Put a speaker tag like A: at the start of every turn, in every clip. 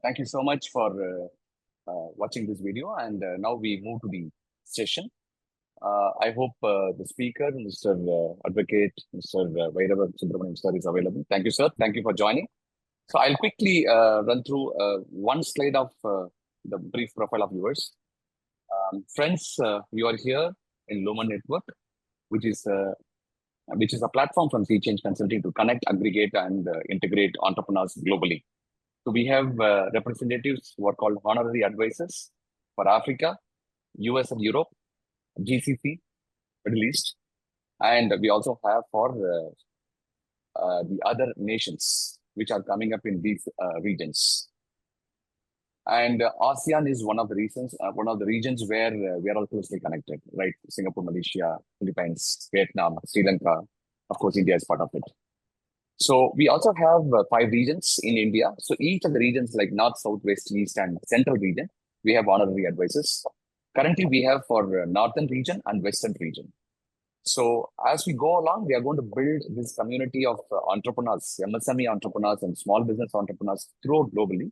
A: Thank you so much for watching this video. And now we move to the session. I hope the speaker, Mr. Advocate, Mr. Vairava Subramanian sir is available. Thank you, sir. Thank you for joining. So I'll quickly run through one slide of the brief profile of yours. Friends, you are here in Lumen Network, which is a platform from Sea Change Consulting to connect, aggregate, and integrate entrepreneurs globally. So we have representatives who are called honorary advisors for Africa, US and Europe, GCC, Middle East, and we also have for the other nations which are coming up in these regions. And ASEAN is one of the regions where we are all closely connected, right? Singapore, Malaysia, Philippines, Vietnam, Sri Lanka, of course, India is part of it. So we also have 5 regions in India. So each of the regions like North, South, West, East, and Central region, we have honorary advisors. Currently, we have for Northern region and Western region. So as we go along, we are going to build this community of entrepreneurs, MSME entrepreneurs and small business entrepreneurs throughout globally,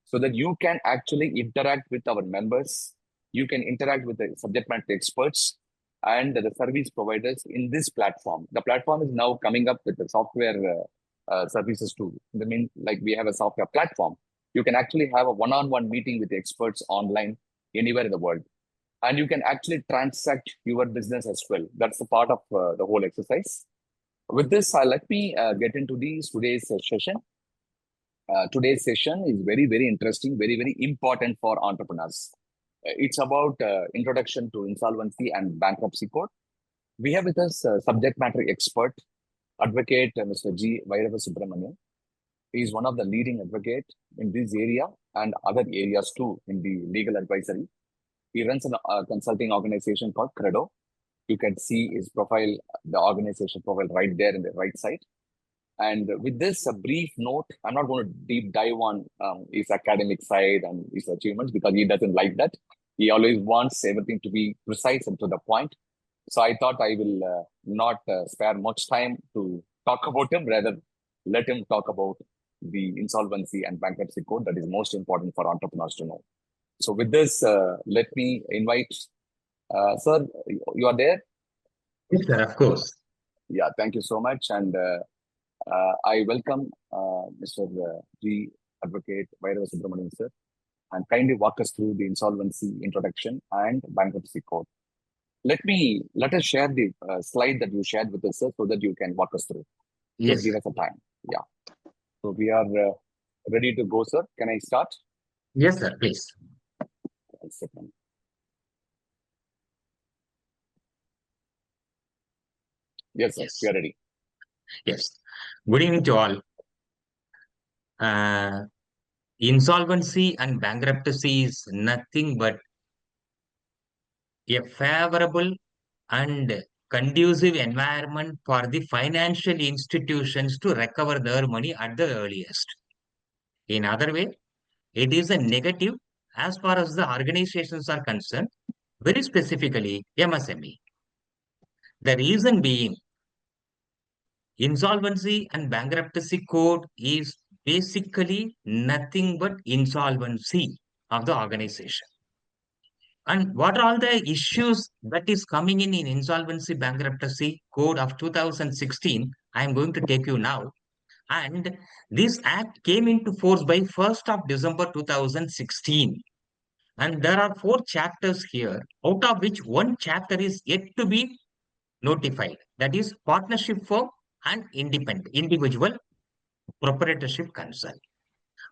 A: so that you can actually interact with our members, you can interact with the subject matter experts and the service providers in this platform. The platform is now coming up with the software services too. I mean, like we have a software platform. You can actually have a one-on-one meeting with the experts online anywhere in the world. And you can actually transact your business as well. That's a part of the whole exercise. With this, let me get into today's session. Today's session is very, very interesting, very, very important for entrepreneurs. It's about introduction to insolvency and bankruptcy code. We have with us subject matter expert, advocate Mr. G. Vairava Subramanian. He is one of the leading advocates in this area and other areas too in the legal advisory. He runs a consulting organization called Credo. You can see his profile, the organization profile right there in the right side. And with this, a brief note, I'm not going to deep dive on his academic side and his achievements because he doesn't like that. He always wants everything to be precise and to the point. So I thought I will not spare much time to talk about him, rather let him talk about the insolvency and bankruptcy code that is most important for entrepreneurs to know. So with this, let me invite, sir, you are there?
B: Yes, sir, of course.
A: Yeah, thank you so much. And I welcome Mr. G. Advocate Vairava Subramanian, sir, and kindly walk us through the insolvency introduction and bankruptcy code. Let us share the slide that you shared with us, sir, so that you can walk us through.
B: Yes.
A: Just give us a time. Yeah. So we are ready to go, sir. Can I start?
B: Yes, sir, please.
A: 1 second. Yes, sir.
B: Yes.
A: We are ready.
B: Yes. Good evening to all. Insolvency and bankruptcy is nothing but a favorable and conducive environment for the financial institutions to recover their money at the earliest. In other way, it is a negative as far as the organizations are concerned, very specifically MSME. The reason being, insolvency and bankruptcy code is basically nothing but insolvency of the organization. And what are all the issues that is coming in insolvency bankruptcy code of 2016? I am going to take you now. And this act came into force by 1st of December 2016. And there are 4 chapters here, out of which 1 chapter is yet to be notified. That is partnership firm and individual proprietorship concern.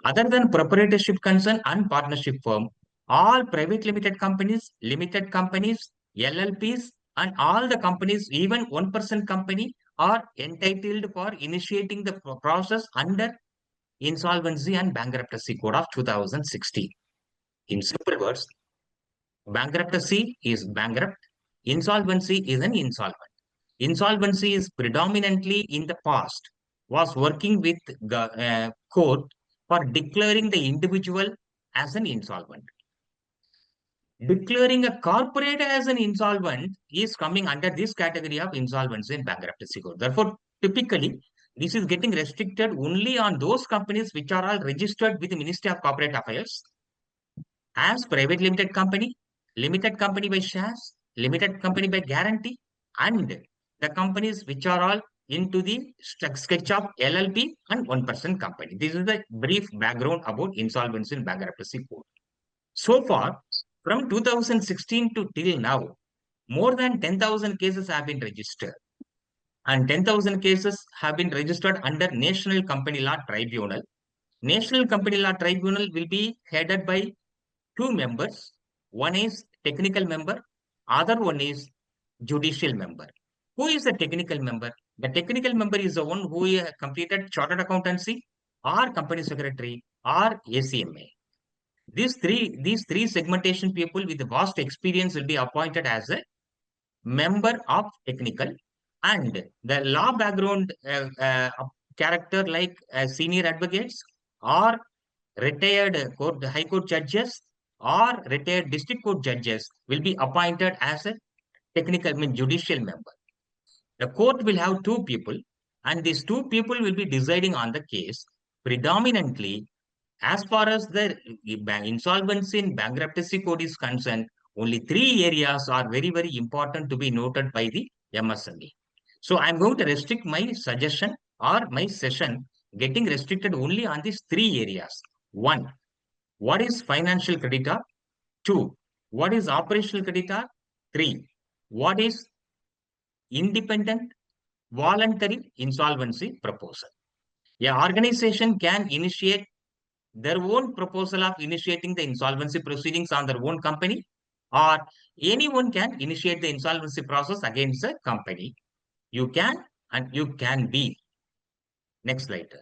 B: Other than proprietorship concern and partnership firm, all private limited companies, LLPs, and all the companies, even 1% company, are entitled for initiating the process under Insolvency and Bankruptcy Code of 2016. In simple words, bankruptcy is bankrupt, insolvency is an insolvent. Insolvency is predominantly in the past was working with the court for declaring the individual as an insolvent. Declaring a corporate as an insolvent is coming under this category of insolvency and bankruptcy code. Therefore, typically, This is getting restricted only on those companies which are all registered with the Ministry of Corporate Affairs as private limited company by shares, limited company by guarantee, and the companies which are all into the sketch of LLP and 1% company. This is the brief background about insolvency and bankruptcy code. So far, from 2016 to till now, more than 10,000 cases have been registered, and 10,000 cases have been registered under National Company Law Tribunal. National Company Law Tribunal will be headed by two members. One is technical member, other one is judicial member. Who is the technical member? The technical member is the one who completed chartered accountancy or company secretary or ACMA. These three segmentation people with vast experience will be appointed as a member of technical, and the law background character like senior advocates or retired high court judges or retired district court judges will be appointed as a technical, judicial member. The court will have two people, and these two people will be deciding on the case. Predominantly, as far as the insolvency and bankruptcy code is concerned, only three areas are very, very important to be noted by the MSME. So I'm going to restrict my suggestion or my session getting restricted only on these three areas. One, what is financial creditor? Two, what is operational creditor? Three, what is independent voluntary insolvency proposal? An organization can initiate their own proposal of initiating the insolvency proceedings on their own company, or anyone can initiate the insolvency process against the company. You can and you can be. Next slide.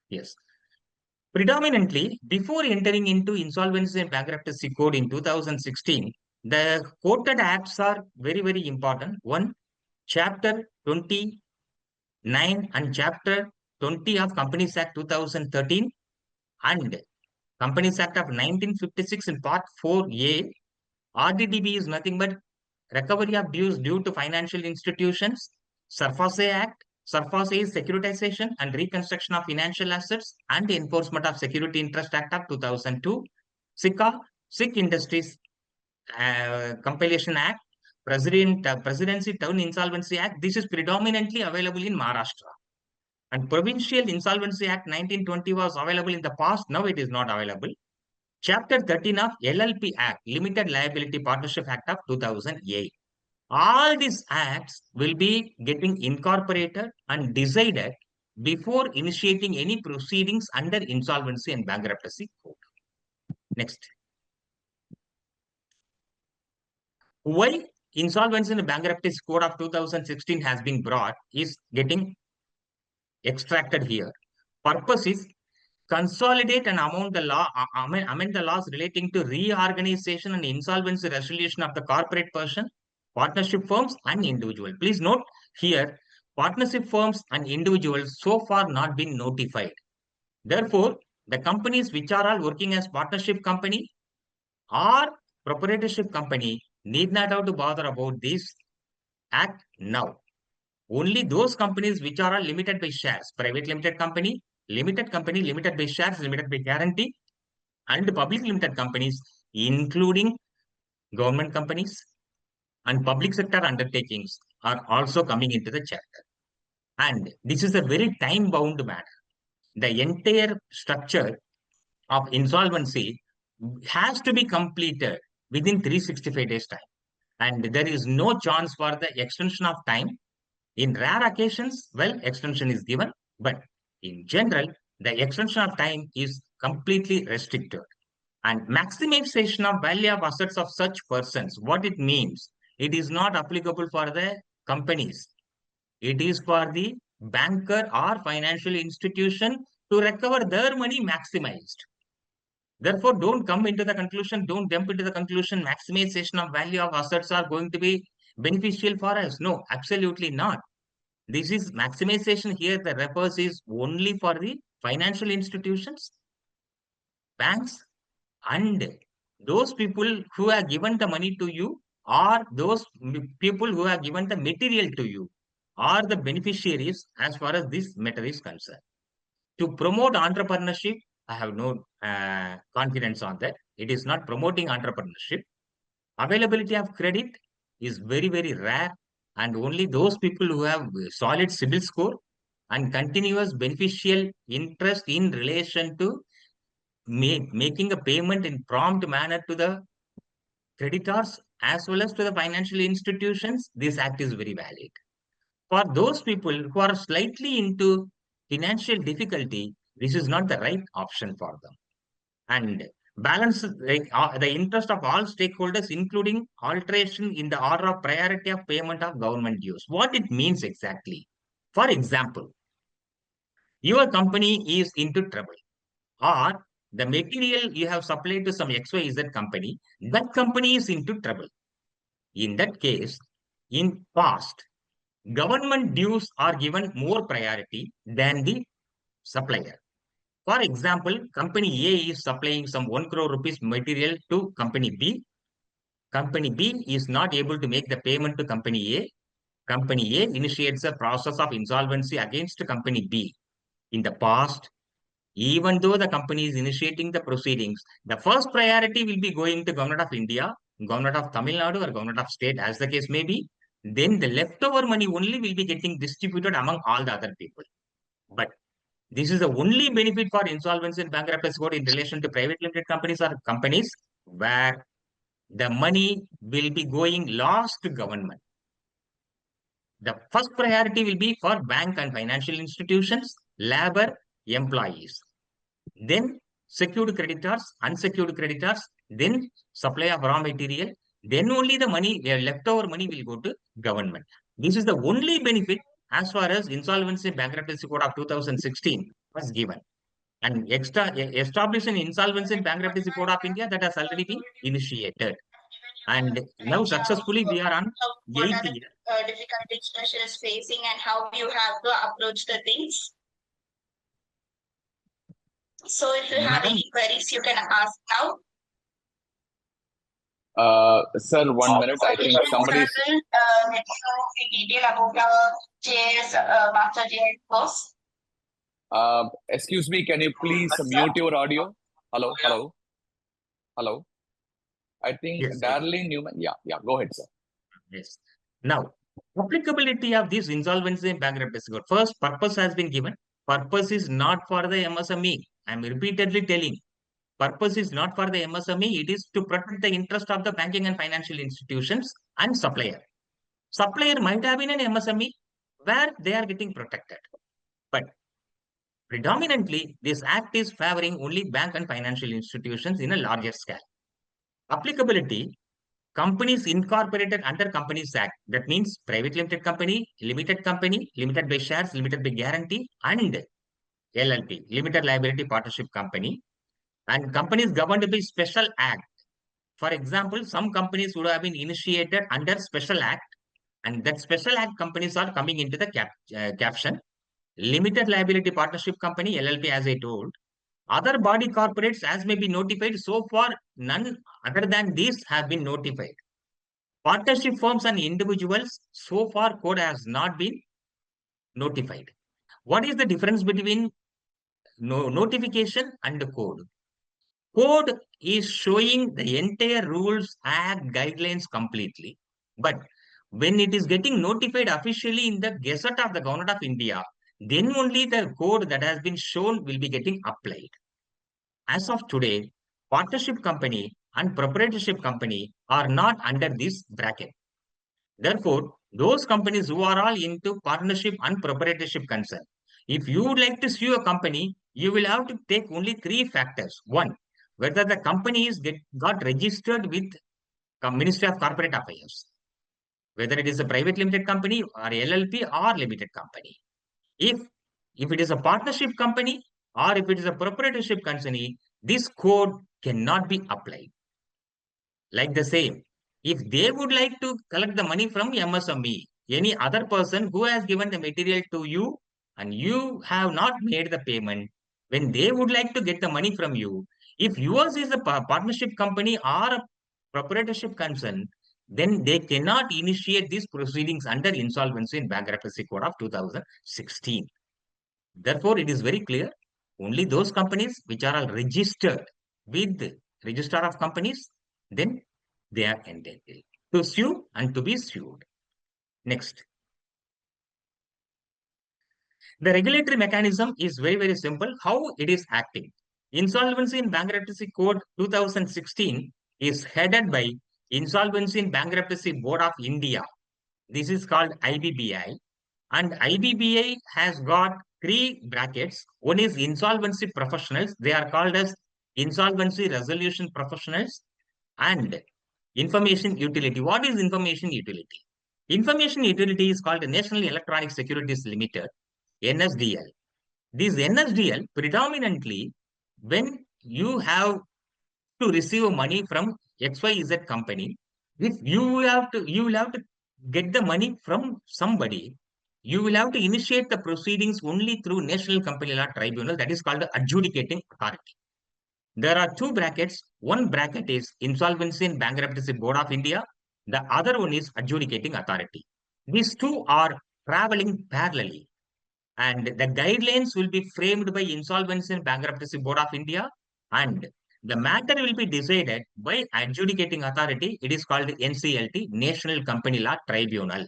B: Yes. Predominantly, before entering into Insolvency and Bankruptcy Code in 2016, the quoted acts are very, very important. One, Chapter 29 and Chapter 20 of Companies Act 2013 and Companies Act of 1956 in Part 4A. RDDB is nothing but recovery of dues due to financial institutions. Surface Act. Surface is securitization and reconstruction of financial assets and the enforcement of Security Interest Act of 2002. SICA, Sikh Industries Compilation Act, Presidency Town Insolvency Act. This is predominantly available in Maharashtra. And Provincial Insolvency Act 1920 was available in the past. Now it is not available. Chapter 13 of LLP Act, Limited Liability Partnership Act of 2008. All these acts will be getting incorporated and decided before initiating any proceedings under Insolvency and Bankruptcy Code. Next. Why Insolvency and Bankruptcy Code of 2016 has been brought is getting extracted here. Purpose is consolidate and amend the laws relating to reorganization and insolvency resolution of the corporate person, partnership firms, and individual. Please note here, partnership firms and individuals so far not been notified. Therefore, the companies which are all working as partnership company or proprietorship company need not have to bother about this act now. Only those companies which are all limited by shares, private limited company, limited by shares, limited by guarantee, and public limited companies, including government companies and public sector undertakings, are also coming into the chapter. And this is a very time-bound matter. The entire structure of insolvency has to be completed within 365 days time. And there is no chance for the extension of time. In rare occasions, well, extension is given, but in general, the extension of time is completely restricted. And maximization of value of assets of such persons, what it means, it is not applicable for the companies. It is for the banker or financial institution to recover their money maximized. Therefore, don't jump into the conclusion, maximization of value of assets are going to be beneficial for us. No, absolutely not. This is maximization here. The refers is only for the financial institutions, banks, and those people who have given the money to you or those people who have given the material to you are the beneficiaries as far as this matter is concerned. To promote entrepreneurship, I have no confidence on that. It is not promoting entrepreneurship. Availability of credit is very, very rare, and only those people who have solid CIBIL score and continuous beneficial interest in relation to making a payment in prompt manner to the creditors as well as to the financial institutions, this act is very valid. For those people who are slightly into financial difficulty, this is not the right option for them. And balance the interest of all stakeholders, including alteration in the order of priority of payment of government dues. What it means exactly? For example, your company is into trouble, or the material you have supplied to some XYZ company, that company is into trouble. In that case, in past, government dues are given more priority than the supplier. For example, company A is supplying some 1 crore rupees material to company B. Company B is not able to make the payment to company A. Company A initiates a process of insolvency against company B. In the past, even though the company is initiating the proceedings, the first priority will be going to Government of India, Government of Tamil Nadu, or Government of State, as the case may be. Then the leftover money only will be getting distributed among all the other people. But this is the only benefit for insolvency and bankruptcy code in relation to private limited companies or companies where the money will be going last to government. The first priority will be for bank and financial institutions, labor, employees. Then secured creditors, unsecured creditors, then supply of raw material, then only the money, leftover money will go to government. This is the only benefit as far as Insolvency and Bankruptcy Code of 2016 was given. And established an Insolvency and Bankruptcy Code of India that has already been initiated. And now successfully we are on
C: what are
B: 8th
C: the
B: year.
C: difficulties special is facing and how you have to approach the things. So if you have
B: Madam,
C: any queries, you can ask now.
A: Sir, 1 minute. I think somebody's.
C: Let me know in detail about the JS, master JS course.
A: Excuse me, can you please mute your audio? Hello, hello, hello. I think
B: yes,
A: Darlene Newman. Yeah, go ahead, sir.
B: yes. Now, applicability of this Insolvency and Bankruptcy Code. First, purpose has been given. Purpose is not for the MSME. I'm repeatedly telling. Purpose is not for the MSME. It is to protect the interest of the banking and financial institutions and supplier. Supplier might have been an MSME where they are getting protected. But predominantly, this act is favoring only bank and financial institutions in a larger scale. Applicability, companies incorporated under Companies Act. That means private limited company, limited by shares, limited by guarantee, and LLP, limited liability partnership company, and companies governed by special act. For example, some companies would have been initiated under special act, and that special act companies are coming into the caption. Limited liability partnership company, LLP, as I told. Other body corporates as may be notified. So far, none other than these have been notified. Partnership firms and individuals, so far code has not been notified. What is the difference between notification and the code? Code is showing the entire rules and guidelines completely. But when it is getting notified officially in the Gazette of the Government of India, then only the code that has been shown will be getting applied. As of today, partnership company and proprietorship company are not under this bracket. Therefore, those companies who are all into partnership and proprietorship concern, if you would like to sue a company, you will have to take only 3 factors. One, whether the company is got registered with Ministry of Corporate Affairs, whether it is a private limited company or LLP or limited company. If it is a partnership company or if it is a proprietorship company, this code cannot be applied. Like the same, if they would like to collect the money from MSME, any other person who has given the material to you and you have not made the payment, when they would like to get the money from you, if yours is a partnership company or a proprietorship concern, then they cannot initiate these proceedings under Insolvency and Bankruptcy Code of 2016. Therefore, it is very clear, only those companies which are all registered with the Register of Companies, then they are entitled to sue and to be sued. Next. The regulatory mechanism is very, very simple. How it is acting? Insolvency and Bankruptcy Code 2016 is headed by Insolvency and Bankruptcy Board of India. This is called IBBI. And IBBI has got three brackets. One is insolvency professionals. They are called as insolvency resolution professionals and information utility. What is information utility? Information utility is called National Electronic Securities Limited, NSDL. This NSDL predominantly, when you have to receive money from XYZ company, if you will have to get the money from somebody, you will have to initiate the proceedings only through National Company Law Tribunal, that is called the adjudicating authority. There are two brackets. One bracket is Insolvency and Bankruptcy Board of India. The other one is adjudicating authority. These two are traveling parallelly. And the guidelines will be framed by Insolvency and Bankruptcy Board of India, and the matter will be decided by adjudicating authority. It is called NCLT, National Company Law Tribunal.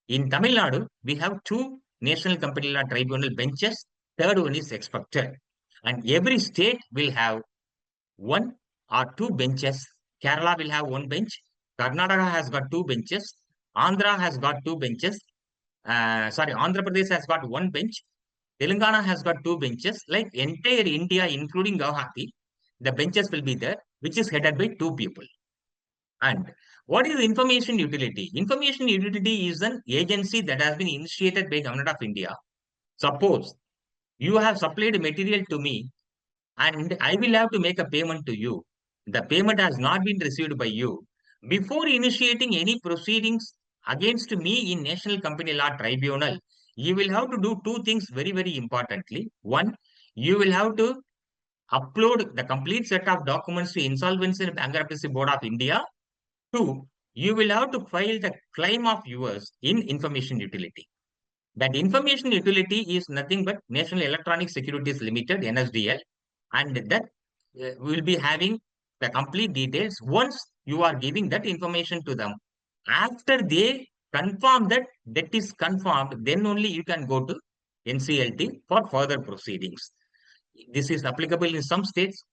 B: In Tamil Nadu, we have two National Company Law Tribunal benches. Third one is expected. And every state will have one or two benches. Kerala will have one bench. Karnataka has got two benches. Andhra has got two benches. Andhra Pradesh has got one bench. Telangana has got two benches. Like entire India, including Guwahati, the benches will be there, which is headed by two people. And what is information utility? Information utility is an agency that has been initiated by Government of India. Suppose you have supplied material to me and I will have to make a payment to you. The payment has not been received by you. Before initiating any proceedings against me in National Company Law Tribunal, you will have to do two things very, very importantly. One, you will have to upload the complete set of documents to Insolvency and Bankruptcy Board of India. Two, you will have to file the claim of yours in information utility. That information utility is nothing but National Electronic Securities Limited, NSDL, and that will be having the complete details once you are giving that information to them. After they confirm that that is confirmed, then only you can go to NCLT for further proceedings. This is applicable in some states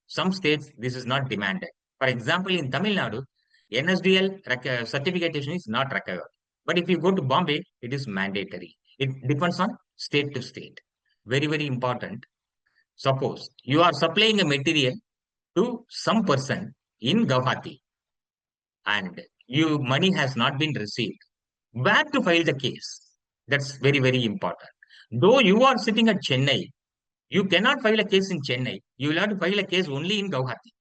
B: this is not demanded. For example, in Tamil Nadu, NSDL certification is not required. But if you go to Bombay, it is mandatory. It depends on state to state. Very, very important. Suppose you are supplying a material to some person in Guwahati and money has not been received. Where to file the case? That's very, very important. Though you are sitting at Chennai, you cannot file a case in Chennai. You will have to file a case only in Guwahati.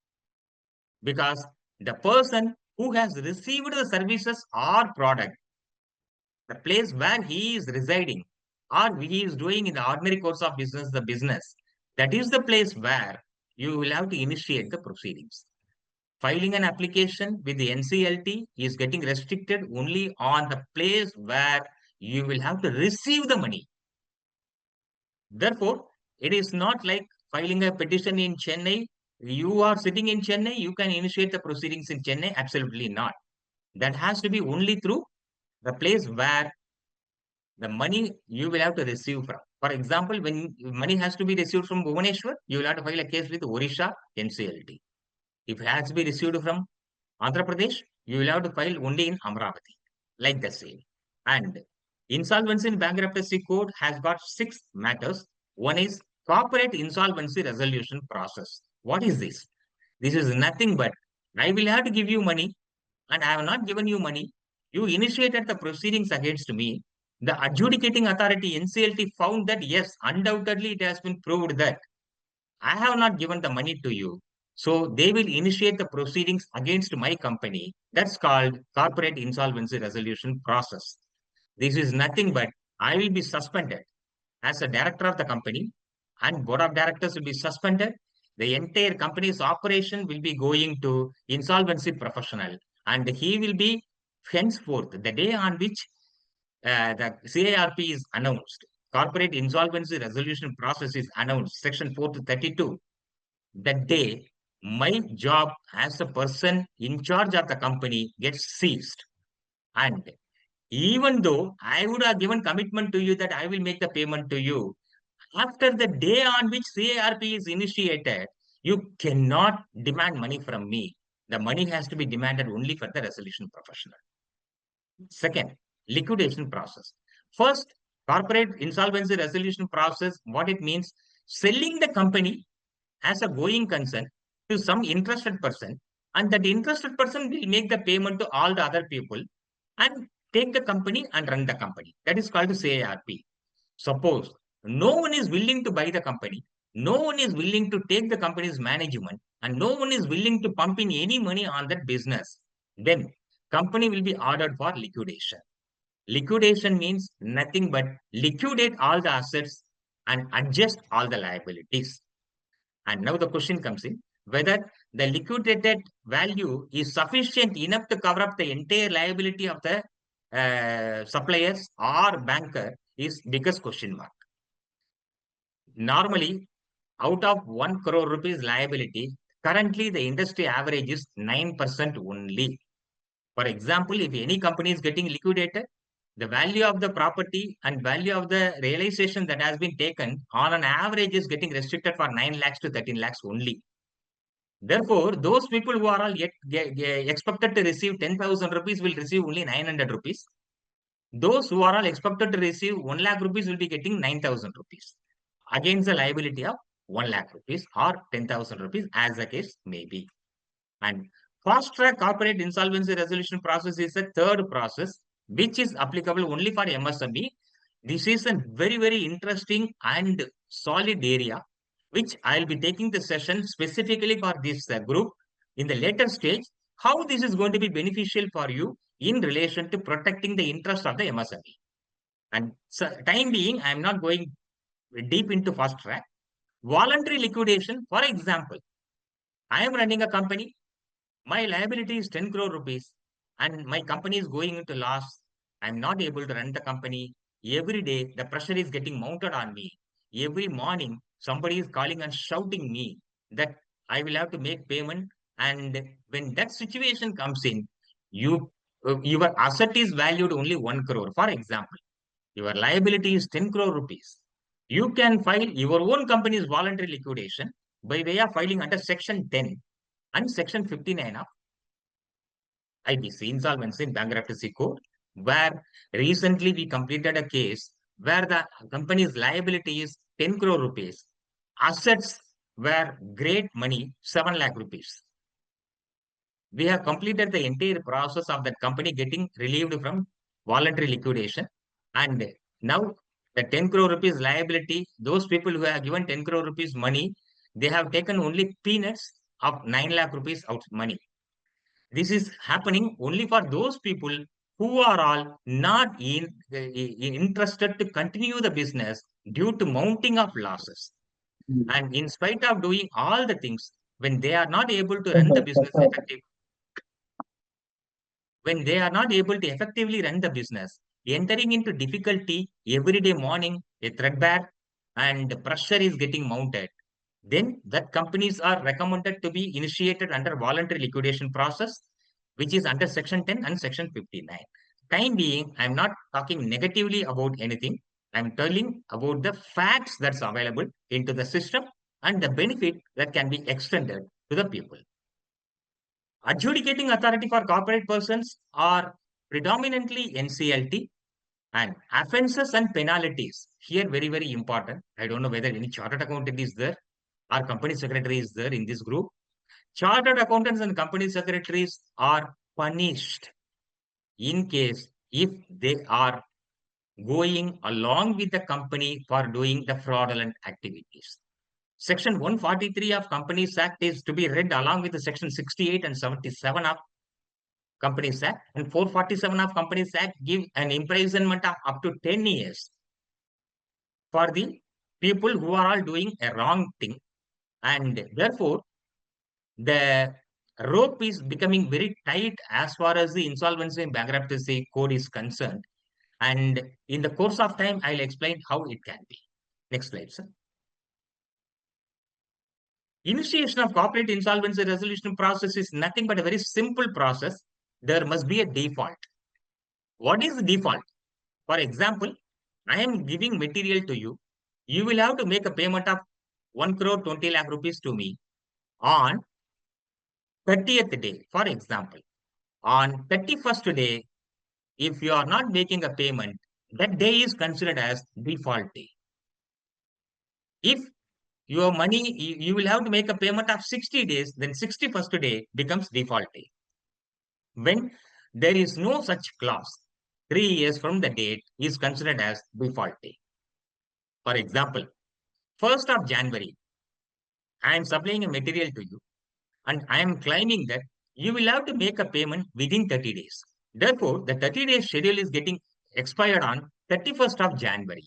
B: Because the person who has received the services or product, the place where he is residing or he is doing in the ordinary course of business, the business, that is the place where you will have to initiate the proceedings. Filing an application with the NCLT is getting restricted only on the place where you will have to receive the money. Therefore, it is not like filing a petition in Chennai. You are sitting in Chennai, you can initiate the proceedings in Chennai. Absolutely not. That has to be only through the place where the money you will have to receive from. For example, when money has to be received from Bhubaneswar, you will have to file a case with Odisha NCLT. If it has to be received from Andhra Pradesh, you will have to file only in Amravati, like the same. And Insolvency and Bankruptcy Code has got 6 matters. One is corporate insolvency resolution process. What is this? This is nothing but I will have to give you money and I have not given you money. You initiated the proceedings against me. The adjudicating authority NCLT found that yes, undoubtedly it has been proved that I have not given the money to you. So they will initiate the proceedings against my company. That's called corporate insolvency resolution process. This is nothing but I will be suspended as a director of the company and board of directors will be suspended. The entire company's operation will be going to insolvency professional and he will be henceforth, the day on which the CARP is announced, corporate insolvency resolution process is announced, section 4 to 32, that day my job as a person in charge of the company gets ceased. And even though I would have given commitment to you that I will make the payment to you, after the day on which CARP is initiated, you cannot demand money from me. The money has to be demanded only for the resolution professional. Second, liquidation process. First, corporate insolvency resolution process, what it means, selling the company as a going concern to some interested person, and that interested person will make the payment to all the other people and take the company and run the company. That is called CARP. Suppose no one is willing to buy the company, no one is willing to take the company's management, and no one is willing to pump in any money on that business, then company will be ordered for liquidation. Liquidation means nothing but liquidate all the assets and adjust all the liabilities. And now the question comes in whether the liquidated value is sufficient enough to cover up the entire liability of the suppliers or banker is biggest question mark. Normally, out of 1 crore rupees liability, currently the industry average is 9% only. For example, if any company is getting liquidated, the value of the property and value of the realization that has been taken on an average is getting restricted for 9 lakhs to 13 lakhs only. Therefore, those people who are all yet expected to receive 10,000 rupees will receive only 900 rupees. Those who are all expected to receive 1 lakh rupees will be getting 9,000 rupees against the liability of 1 lakh rupees or 10,000 rupees as the case may be. And fast track corporate insolvency resolution process is the third process, which is applicable only for MSME. This is a very, very interesting and solid area, which I'll be taking the session specifically for this group in the later stage, how this is going to be beneficial for you in relation to protecting the interest of the MSME. And so, time being, I'm not going deep into fast track. Voluntary liquidation, for example, I am running a company, my liability is 10 crore rupees and my company is going into loss. I'm not able to run the company. Every day, the pressure is getting mounted on me. Every morning, somebody is calling and shouting me that I will have to make payment. And when that situation comes in, your asset is valued only 1 crore. For example, your liability is 10 crore rupees. You can file your own company's voluntary liquidation by way of filing under Section 10 and Section 59 of IBC, Insolvency and Bankruptcy Code, where recently we completed a case where the company's liability is 10 crore rupees. Assets were great money, 7 lakh rupees. We have completed the entire process of that company getting relieved from voluntary liquidation. And now the 10 crore rupees liability, those people who have given 10 crore rupees money, they have taken only peanuts of 9 lakh rupees out money. This is happening only for those people who are all not interested to continue the business due to mounting of losses. And in spite of doing all the things, when they are not able to run the business effectively, when they are not able to effectively run the business, entering into difficulty every day morning, a threadbare and pressure is getting mounted, then that companies are recommended to be initiated under voluntary liquidation process, which is under Section 10 and Section 59. Time being, I'm not talking negatively about anything. I'm telling about the facts that's available into the system and the benefit that can be extended to the people. Adjudicating authority for corporate persons are predominantly NCLT, and offenses and penalties. Here, very, very important. I don't know whether any chartered accountant is there. Our company secretary is there in this group. Chartered accountants and company secretaries are punished in case if they are going along with the company for doing the fraudulent activities. Section 143 of Companies Act is to be read along with the Section 68 and 77 of Companies Act, and 447 of Companies Act give an imprisonment of up to 10 years for the people who are all doing a wrong thing. And therefore, the rope is becoming very tight as far as the insolvency and bankruptcy code is concerned. And in the course of time, I'll explain how it can be. Next slide, sir. Initiation of corporate insolvency resolution process is nothing but a very simple process. There must be a default. What is the default? For example, I am giving material to you. You will have to make a payment of 1 crore 20 lakh rupees to me on 30th day. For example, on 31st day, if you are not making a payment, that day is considered as default day. If your money, you will have to make a payment of 60 days, then 61st day becomes default day. When there is no such clause, 3 years from the date is considered as default day. For example, 1st of January, I am supplying a material to you and I am claiming that you will have to make a payment within 30 days. Therefore, the 30-day schedule is getting expired on 31st of January.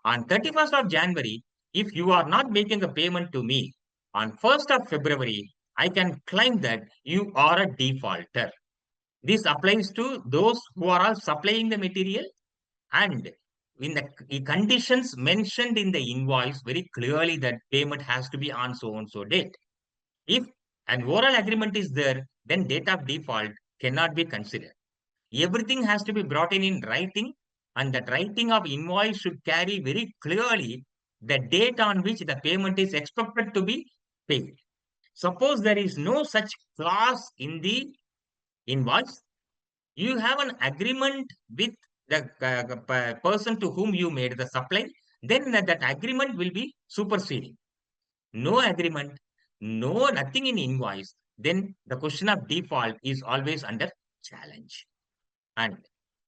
B: On 31st of January, if you are not making a payment to me, on 1st of February, I can claim that you are a defaulter. This applies to those who are all supplying the material, and in the conditions mentioned in the invoice very clearly that payment has to be on so and so date. If an oral agreement is there, then date of default cannot be considered. Everything has to be brought in writing, and that writing of invoice should carry very clearly the date on which the payment is expected to be paid. Suppose there is no such clause in the invoice, you have an agreement with the person to whom you made the supply, then that agreement will be superseding. No agreement, no nothing in invoice, then the question of default is always under challenge. And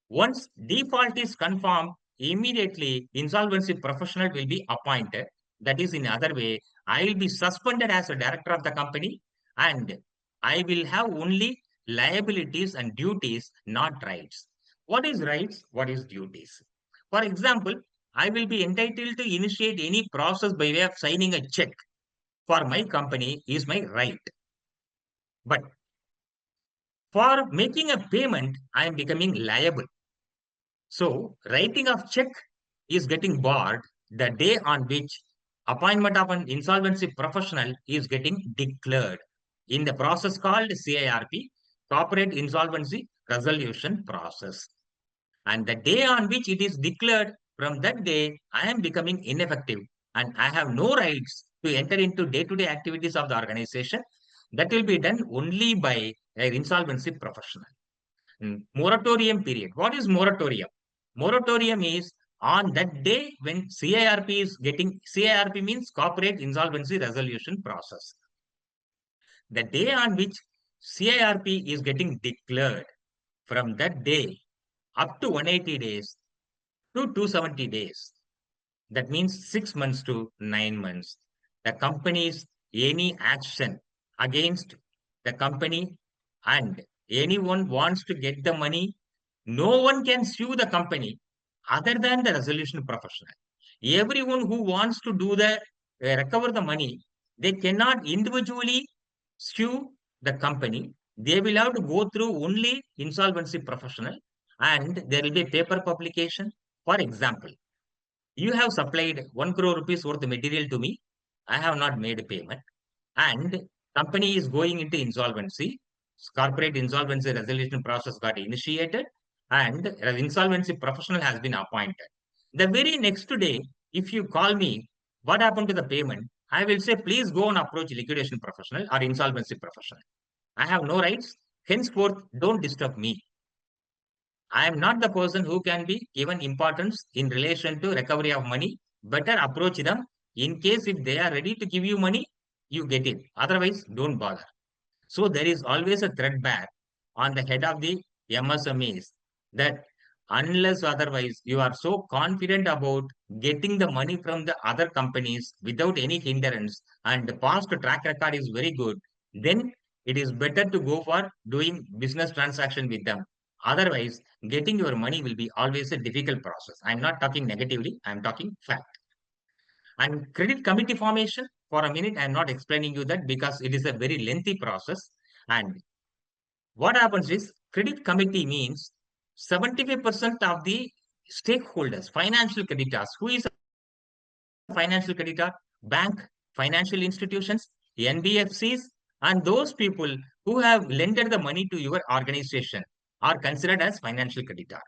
B: once default is confirmed, immediately insolvency professional will be appointed. That is, in other way, I will be suspended as a director of the company and I will have only liabilities and duties, not rights. What is rights? What is duties? For example, I will be entitled to initiate any process by way of signing a check for my company is my right. But for making a payment, I am becoming liable. So, writing of check is getting barred the day on which appointment of an insolvency professional is getting declared in the process called CIRP, Corporate Insolvency Resolution Process. And the day on which it is declared, from that day, I am becoming ineffective and I have no rights to enter into day-to-day activities of the organization. That will be done only by an insolvency professional. Moratorium period. What is moratorium? Moratorium is on that day when CIRP is getting, CIRP means Corporate Insolvency Resolution Process. The day on which CIRP is getting declared, from that day up to 180 days to 270 days, that means 6 months to 9 months, the company's any action against the company and anyone wants to get the money, no one can sue the company other than the resolution professional. Everyone who wants to do the recover the money, they cannot individually sue the company. They will have to go through only insolvency professional, and there will be paper publication. For example, you have supplied 1 crore rupees worth of material to me. I have not made a payment, and company is going into insolvency. Corporate insolvency resolution process got initiated, and an insolvency professional has been appointed. The very next day, if you call me, what happened to the payment? I will say, please go and approach liquidation professional or insolvency professional. I have no rights. Henceforth, don't disturb me. I am not the person who can be given importance in relation to recovery of money. Better approach them. In case if they are ready to give you money, you get it. Otherwise, don't bother. So there is always a threadbare on the head of the MSMEs that unless otherwise you are so confident about getting the money from the other companies without any hindrance and the past track record is very good, then it is better to go for doing business transaction with them. Otherwise, getting your money will be always a difficult process. I'm not talking negatively, I'm talking fact. And credit committee formation, for a minute, I'm not explaining you that because it is a very lengthy process. And what happens is credit committee means 75% of the stakeholders, financial creditors. Who is a financial creditor? Bank, financial institutions, NBFCs, and those people who have lended the money to your organization are considered as financial creditor.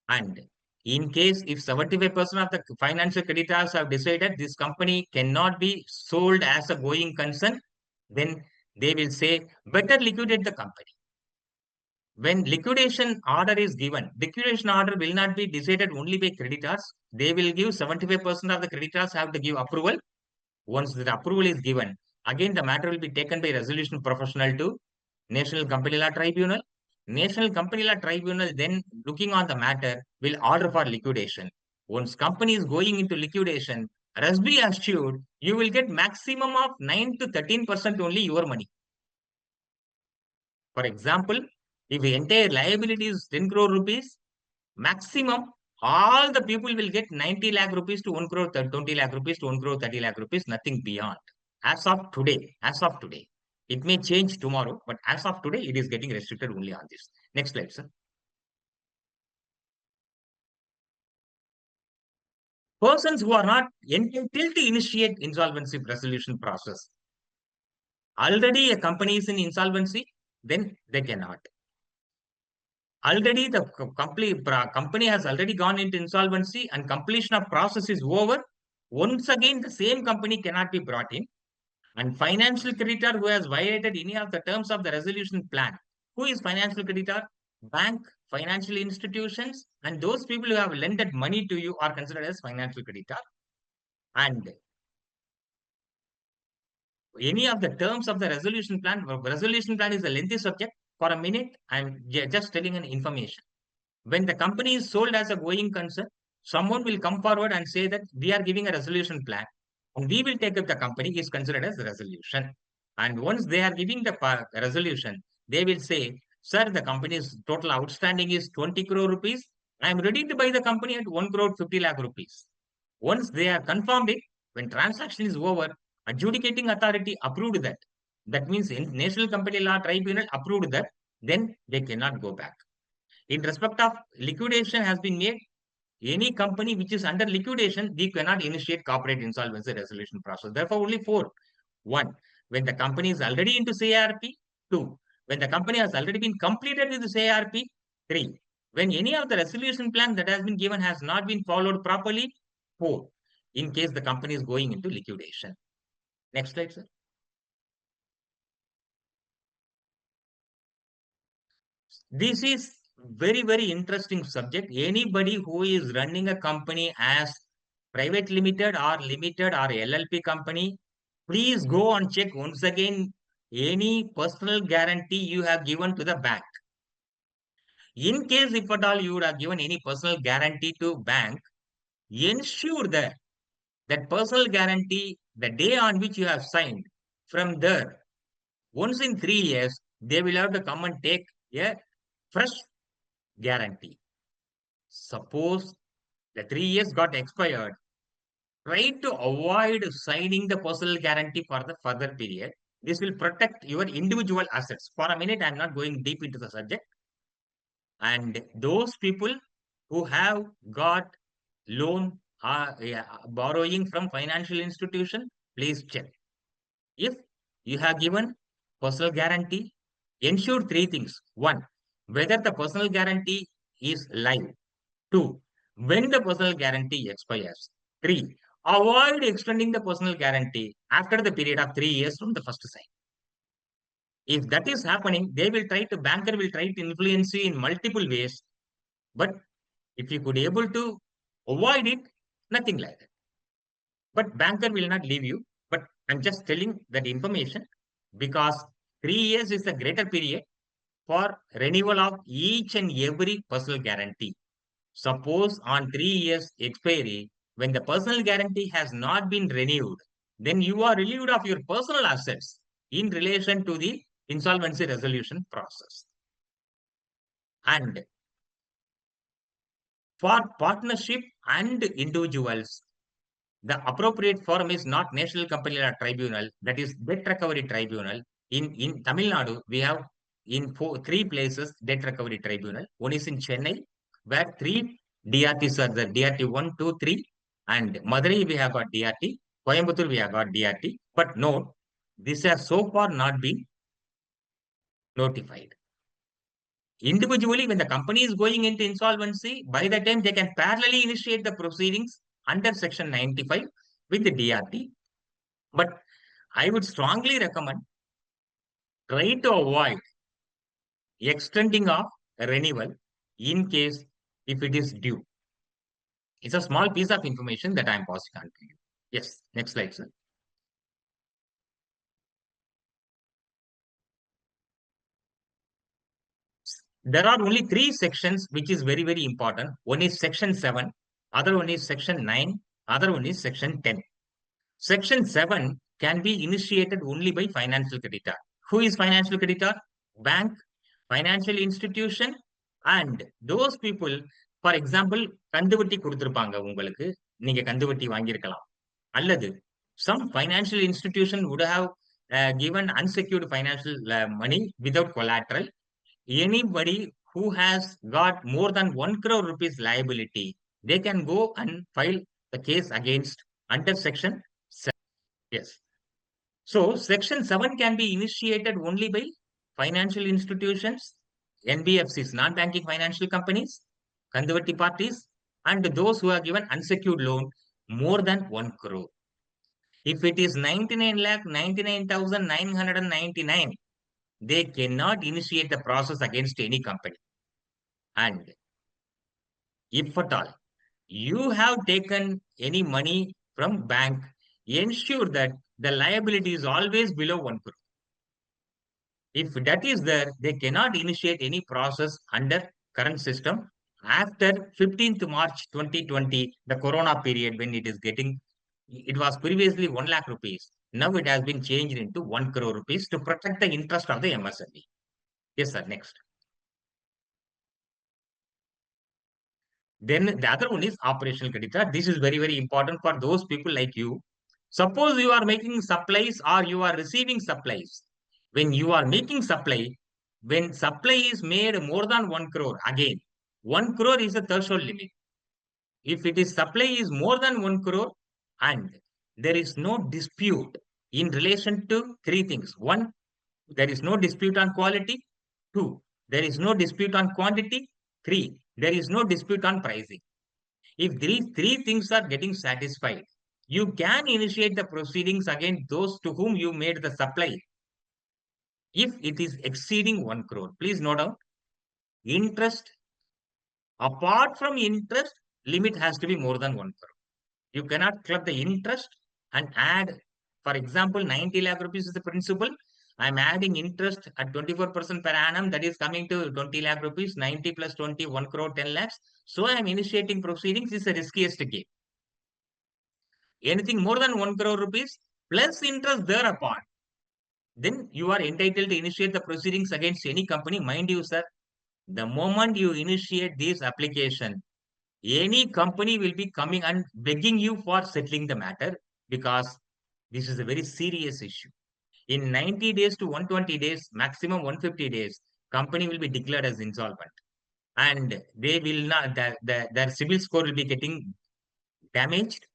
B: And in case if 75% of the financial creditors have decided this company cannot be sold as a going concern, then they will say better liquidate the company. When liquidation order is given, liquidation order will not be decided only by creditors. They will give 75% of the creditors have to give approval. Once the approval is given, again the matter will be taken by resolution professional to National Company Law Tribunal. National Company Law Tribunal then looking on the matter will order for liquidation. Once company is going into liquidation, rest be assured you will get maximum of 9 to 13% only your money. For example, if the entire liability is 10 crore rupees, maximum all the people will get 90 lakh rupees to 1 crore 20 lakh rupees to 1 crore 30 lakh rupees, nothing beyond. As of today, it may change tomorrow, but as of today, it is getting restricted only on this. Next slide, sir. Persons who are not entitled to initiate insolvency resolution process. Already a company is in insolvency, then they cannot. Already the company has already gone into insolvency and completion of process is over. Once again, the same company cannot be brought in. And financial creditor who has violated any of the terms of the resolution plan. Who is financial creditor? Bank, financial institutions, and those people who have lended money to you are considered as financial creditor. And any of the terms of the resolution plan is a lengthy subject. For a minute, I'm just telling an information. When the company is sold as a going concern, someone will come forward and say that we are giving a resolution plan and we will take up the company is considered as the resolution. And once they are giving the resolution, they will say, sir, the company's total outstanding is 20 crore rupees. I am ready to buy the company at 1 crore 50 lakh rupees. Once they are confirmed it, when transaction is over, adjudicating authority approved that. That means National Company Law Tribunal approved that, then they cannot go back. In respect of liquidation has been made, any company which is under liquidation, we cannot initiate corporate insolvency resolution process. Therefore, only four. One, when the company is already into CARP. Two, when the company has already been completed with the CARP. Three, when any of the resolution plan that has been given has not been followed properly. Four, in case the company is going into liquidation. Next slide, sir. This is very, very interesting subject. Anybody who is running a company as private limited or LLP company, please go and check once again any personal guarantee you have given to the bank. In case if at all you would have given any personal guarantee to bank, ensure that that personal guarantee, the day on which you have signed, from there, once in 3 years, they will have to come and take a fresh guarantee. Suppose the 3 years got expired, try to avoid signing the personal guarantee for the further period. This will protect your individual assets. For a minute, I'm not going deep into the subject. And those people who have got loan borrowing from financial institution, please check. If you have given personal guarantee, ensure three things. One, whether the personal guarantee is live. Two, when the personal guarantee expires. Three, avoid extending the personal guarantee after the period of 3 years from the first sign. If that is happening, banker will try to influence you in multiple ways. But if you could able to avoid it, nothing like that. But banker will not leave you. But I'm just telling that information because 3 years is the greater period for renewal of each and every personal guarantee. Suppose on 3 years expiry, when the personal guarantee has not been renewed, then you are relieved of your personal assets in relation to the insolvency resolution process. And for partnership and individuals, the appropriate forum is not National Company Law Tribunal, that is Debt Recovery Tribunal. In Tamil Nadu, we have three places debt recovery tribunal. One is in Chennai, where three DRTs are there, DRT 1, 2, 3, and Madurai we have got DRT, Coimbatore we have got DRT, but no, this has so far not been notified. Individually, when the company is going into insolvency, by the time they can parallelly initiate the proceedings under Section 95 with the DRT. But I would strongly recommend try to avoid extending of renewal in case if it is due. It's a small piece of information that I'm passing on to you. Yes, next slide, sir. There are only three sections which is very, very important. One is Section 7, other one is Section 9, other one is Section 10. Section 7 can be initiated only by financial creditor. Who is financial creditor? Bank, financial institution, and those people, for example, கந்துவட்டி கொடுத்திருப்பாங்க உங்களுக்கு, நீங்க கந்துவட்டி வாங்கியிருக்கலாம். அல்லது some financial institution would have given unsecured financial money without collateral. Anybody who has got more than 1 crore rupees liability, they can go and file the case against under Section 7. Yes. So Section 7 can be initiated only by financial institutions, NBFCs, non-banking financial companies, Kanduvatti parties, and those who have given unsecured loan more than 1 crore. If it is 99,99,999, they cannot initiate the process against any company. And if at all you have taken any money from bank, ensure that the liability is always below 1 crore. If that is there, they cannot initiate any process under current system after 15th March 2020, the corona period, when it was previously 1 lakh rupees. Now it has been changed into 1 crore rupees to protect the interest of the MSME. Yes, sir. Next. Then the other one is operational creditor. This is very, very important for those people like you. Suppose you are making supplies or you are receiving supplies. When you are making supply, when supply is made more than 1 crore, again, 1 crore is a threshold limit. If it is supply is more than 1 crore and there is no dispute in relation to three things. One, there is no dispute on quality. Two, there is no dispute on quantity. Three, there is no dispute on pricing. If these three things are getting satisfied, you can initiate the proceedings against those to whom you made the supply. If it is exceeding 1 crore, please note down, interest, apart from interest, limit has to be more than 1 crore. You cannot club the interest and add, for example, 90 lakh rupees is the principal. I'm adding interest at 24% per annum. That is coming to 20 lakh rupees, 90 plus 20, 1 crore, 10 lakhs. So I'm initiating proceedings is the riskiest game. Anything more than 1 crore rupees plus interest thereupon, then you are entitled to initiate the proceedings against any company. Mind you, sir, the moment you initiate this application, any company will be coming and begging you for settling the matter, because this is a very serious issue. In 90 days to 120 days, maximum 150 days, company will be declared as insolvent. And they will not, their civil score will be getting damaged.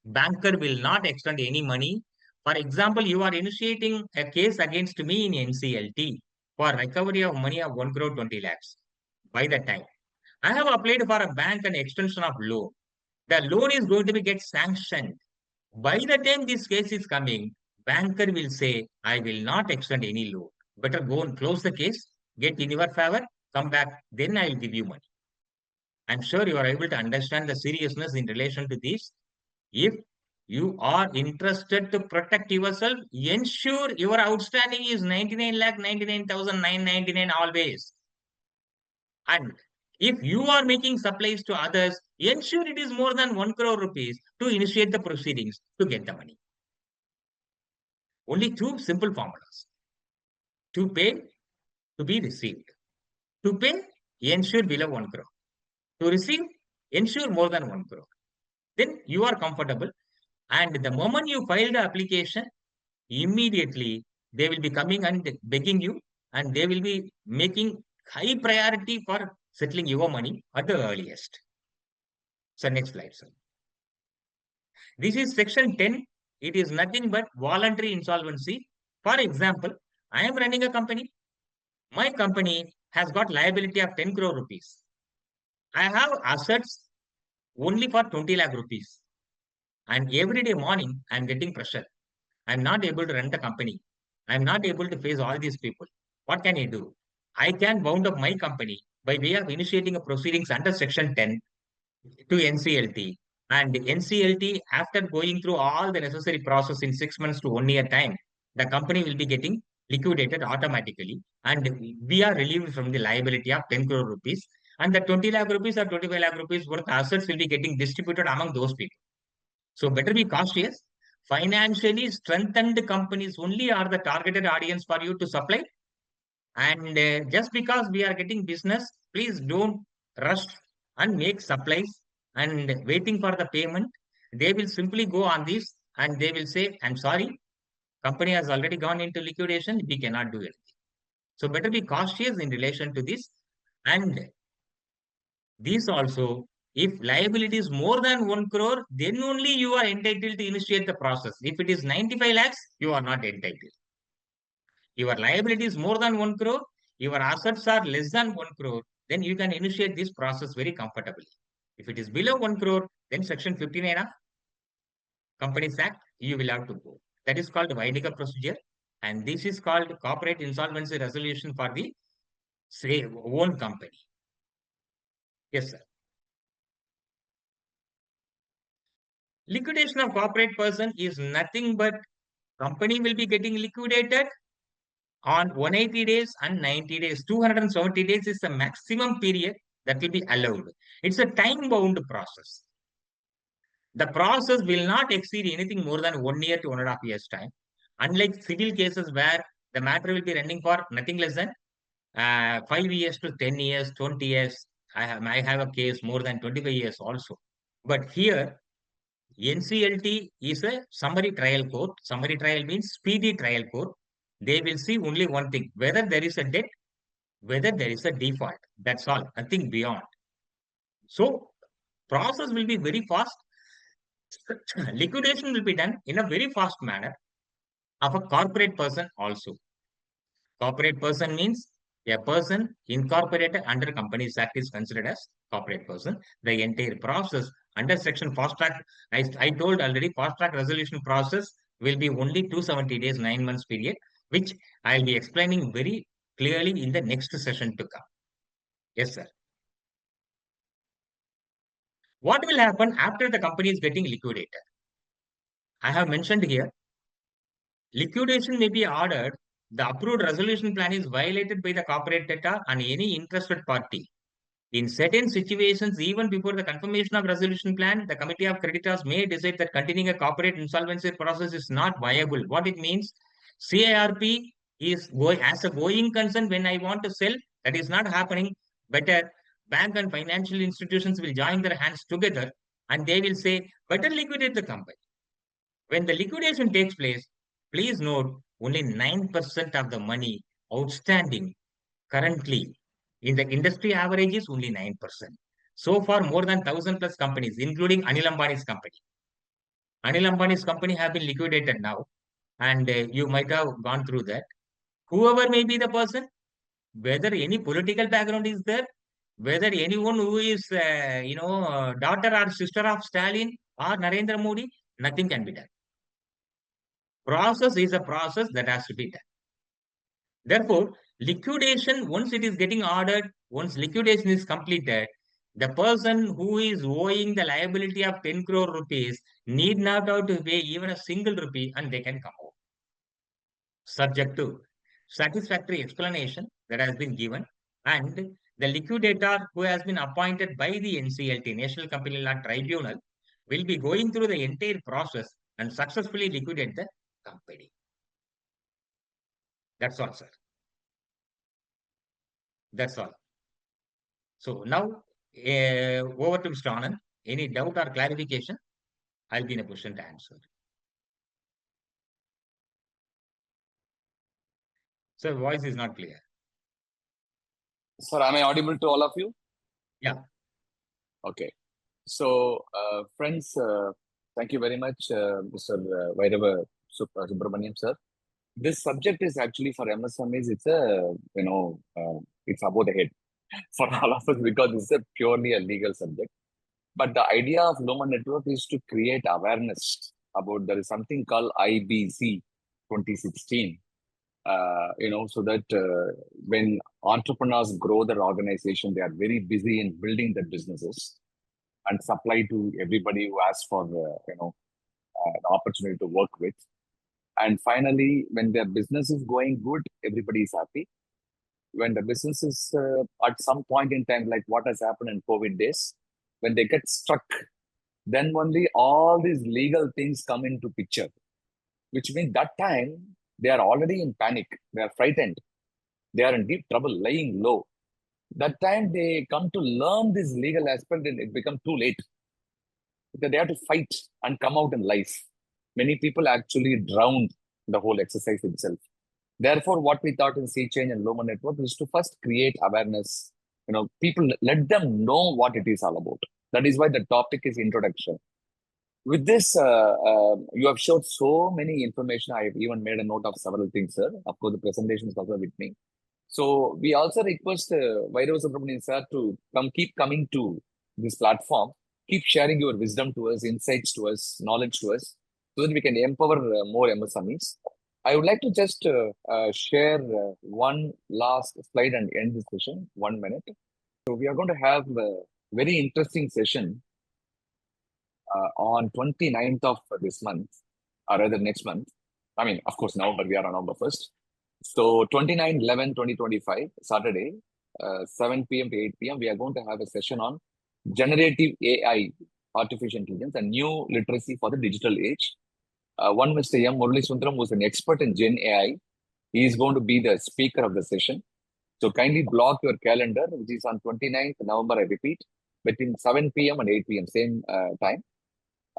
B: Banker will not extend any money. For example, you are initiating a case against me in NCLT for recovery of money of 1 crore 20 lakhs. By that time, I have applied for a bank and extension of loan. The loan is going to be get sanctioned. By the time this case is coming, banker will say, I will not extend any loan. Better go and close the case, get in your favor, come back, then I will give you money. I'm sure you are able to understand the seriousness in relation to this. If you are interested to protect yourself, ensure your outstanding is 99,99,999 always. And if you are making supplies to others, ensure it is more than 1 crore rupees to initiate the proceedings to get the money. Only two simple formulas. To pay, to be received. To pay, ensure below 1 crore. To receive, ensure more than 1 crore. Then you are comfortable. And the moment you file the application, immediately They will be coming and begging you, and they will be making high priority for settling your money at the earliest. So next slide, sir. This is section 10. It is nothing but voluntary insolvency. For example, I am running a company. My company has got liability of 10 crore rupees. I have assets only for 20 lakh rupees. And every day morning, I'm getting pressure. I'm not able to run the company. I'm not able to face all these people. What can I do? I can bound up my company by way of initiating a proceedings under section 10 to NCLT. And NCLT, after going through all the necessary process in 6 months to 1 year time, the company will be getting liquidated automatically. And we are relieved from the liability of 10 crore rupees. And the 20 lakh rupees or 25 lakh rupees worth assets will be getting distributed among those people. So better be cautious. Financially strengthened companies only are the targeted audience for you to supply. And just because we are getting business, please don't rush and make supplies and waiting for the payment. They will simply go on this and they will say, I'm sorry, company has already gone into liquidation. We cannot do it. So better be cautious in relation to this. And this also, if liability is more than 1 crore, then only you are entitled to initiate the process. If it is 95 lakhs, you are not entitled. Your liability is more than 1 crore, your assets are less than 1 crore, then you can initiate this process very comfortably. If it is below 1 crore, then section 59 of Companies Act, you will have to go. That is called Vairava procedure. And this is called corporate insolvency resolution for the say own company. Yes, sir. Liquidation of corporate person is nothing but company will be getting liquidated on 180 days and 90 days. 270 days is the maximum period that will be allowed. It's a time bound process. The process will not exceed anything more than 1 year to 1.5 years time. Unlike civil cases where the matter will be running for nothing less than 5 years to 10 years, 20 years. I have a case more than 25 years also. But here, NCLT is a summary trial court. Summary trial means speedy trial court. They will see only one thing, whether there is a debt, whether there is a default. That's all, nothing beyond. So, process will be very fast. Liquidation will be done in a very fast manner of a corporate person also. Corporate person means a person incorporated under Companies Act is considered as corporate person. The entire process under section fast track, I told already, fast track resolution process will be only 270 days, 9 months period, which I'll be explaining very clearly in the next session to come. Yes, sir. What will happen after the company is getting liquidated? I have mentioned here, liquidation may be ordered. The approved resolution plan is violated by the corporate debtor and any interested party. In certain situations, even before the confirmation of resolution plan, the committee of creditors may decide that continuing a corporate insolvency process is not viable. What it means, CIRP is going as a going concern when I want to sell, that is not happening. Better bank and financial institutions will join their hands together and they will say, better liquidate the company. When the liquidation takes place, please note only 9% of the money outstanding currently in the industry average is only 9%. So far, more than 1,000 plus companies, including Anil Ambani's company. Anil Ambani's company have been liquidated now, and you might have gone through that. Whoever may be the person, whether any political background is there, whether anyone who is, daughter or sister of Stalin or Narendra Modi, nothing can be done. Process is a process that has to be done. Therefore, liquidation, once it is getting ordered, once liquidation is completed, the person who is owing the liability of 10 crore rupees need not have to pay even a single rupee and they can come out. Subject to satisfactory explanation that has been given and the liquidator who has been appointed by the NCLT, National Company Law Tribunal, will be going through the entire process and successfully liquidate the company. That's all, sir. That's all. So now over to Mr. Anand. Any doubt or clarification? I'll be in a position to answer. Sir, voice is not clear.
A: Sir, am I audible to all of you?
B: Yeah.
A: Okay. So, friends, thank you very much, Mr. Vairava Subramanian, sir. This subject is actually for MSMEs. It's it's above the head for all of us because it's purely a legal subject. But the idea of Lumen Network is to create awareness about there is something called IBC 2016. So that when entrepreneurs grow their organization, they are very busy in building their businesses and supply to everybody who asks for the opportunity to work with. And finally, when their business is going good, everybody is happy. When the business is at some point in time, like what has happened in COVID days, when they get stuck, then only all these legal things come into picture, which means that time they are already in panic, they are frightened, they are in deep trouble, laying low. That time they come to learn this legal aspect and it becomes too late. Because they have to fight and come out in life. Many people actually drowned the whole exercise itself. Therefore, what we thought in Sea Change and Lumen Network is to first create awareness. People, let them know what it is all about. That is why the topic is introduction. With this, you have showed so many information. I have even made a note of several things, sir. Of course, the presentation is also with me. So we also request Vairava Subramanian, sir, to keep coming to this platform, keep sharing your wisdom to us, insights to us, knowledge to us, so that we can empower more MSMEs. I would like to just share one last slide and end this session, 1 minute. So we are going to have a very interesting session on 29th of this month, or rather next month. I mean, of course, now, but we are on November 1st. So 29/11/2025, Saturday, 7 p.m. to 8 p.m., we are going to have a session on generative AI, artificial intelligence, and new literacy for the digital age. One Mr. M. Murali Sundaram, who is an expert in Gen AI, he is going to be the speaker of the session. So kindly block your calendar, which is on 29th November, I repeat, between 7 p.m. and 8 p.m., same time.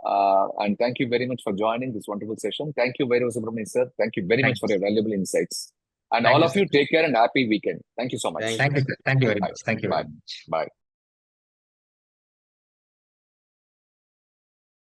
A: And thank you very much for joining this wonderful session. Thank you, Vairava Subramanian, sir. Thank you very much for your valuable insights. And all of you, take care and happy weekend. Thank you so much.
B: Thank you, sir. Thank you very much. Thank you very
A: Bye.
B: much.
A: Bye.